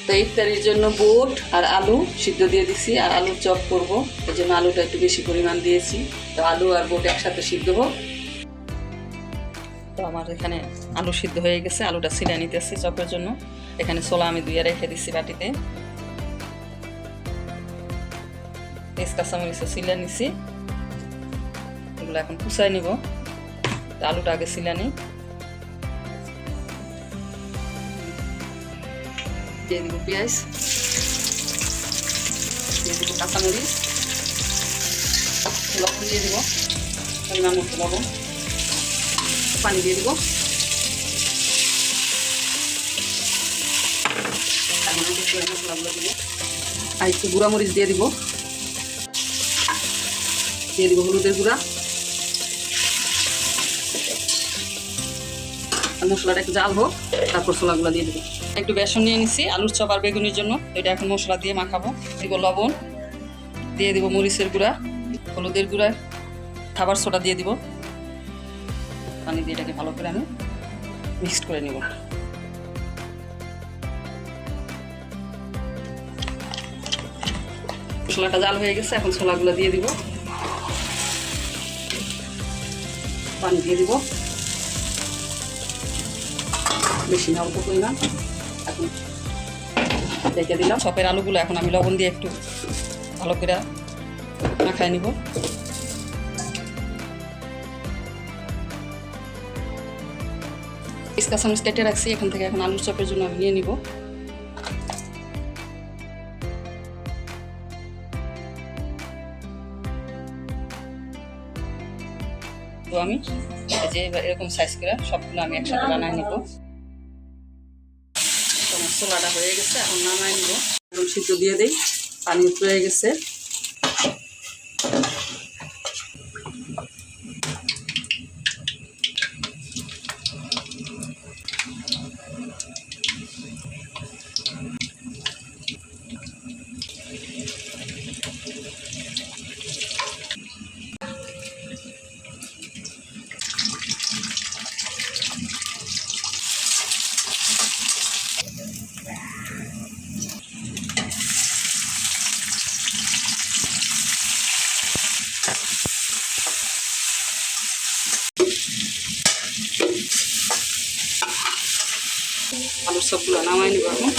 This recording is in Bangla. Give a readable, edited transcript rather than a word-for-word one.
তো ইফতারির জন্য বুট আর আলু সিদ্ধ দিয়ে দিছি, আর আলুর চপ করব, এই জন্য আলুটা একটু বেশি পরিমাণ দিয়েছি। তো আলু আর বুট একসাথে সিদ্ধ হোক। তো আমার এখানে আলু সিদ্ধ হয়ে গেছে, আলুটা ছিঁড়ে নিতেছি চপের জন্য। এখানে ছোলা আমি ধুয়ে রেখে দিচ্ছি বাটিতে। পেঁয়াজ কাঁচামরিচও ছিঁড়ে নিছি, এগুলো এখন কুচাই নিব। আলুটা আগে ছিঁড়ে নিই, দিয়ে দিব পেঁয়াজ, দিয়ে দিব কাঁচামরিচ, লবণ দিয়ে দিব পরিমাণ মতো লবণ, পানি দিয়ে দিব, মশলাগুলো দিব, আর একটু গুঁড়া মরিচ দিয়ে দিব, দিয়ে দিব হলুদের গুঁড়া। মশলাটা একটু জাল হোক, তারপর ছোলাগুলো দিয়ে দেবো। একটু বেসন নিয়ে নিচ্ছি আলুর চপ আর বেগুনির জন্য, এটা এখন মশলা দিয়ে মাখাবো। দিব লবণ, দিয়ে দিব মরিচের গুঁড়া, হলুদের গুঁড়া, খাবার সোডা দিয়ে দিব, পানি দিয়ে এটাকে ভালো করে আমি মিক্সড করে নেব। মশলাটা জাল হয়ে গেছে, এখন ছোলাগুলো দিয়ে দিব, পানি দিয়ে দিব, বেশি না অল্প পরিমাণ। এখন রেখে দিলাম চপের আলুগুলো, এখন আমি লবণ দিয়ে একটু ভালো করে মাখায় নিব। কাঁচামরিচ কেটে রাখছি, এখান থেকে এখন আলুর চপের জন্য আমি নিয়ে নিব। তো আমি যে এরকম সাইজ করে সবগুলো আমি একসাথে বানায় নিব। মশলাটা হয়ে গেছে, এখন নামায় নিব। এখন সিদ্ধ দিয়ে দিই, পানি হয়ে গেছে। আলুর সবগুলো নামাই নিব এখন।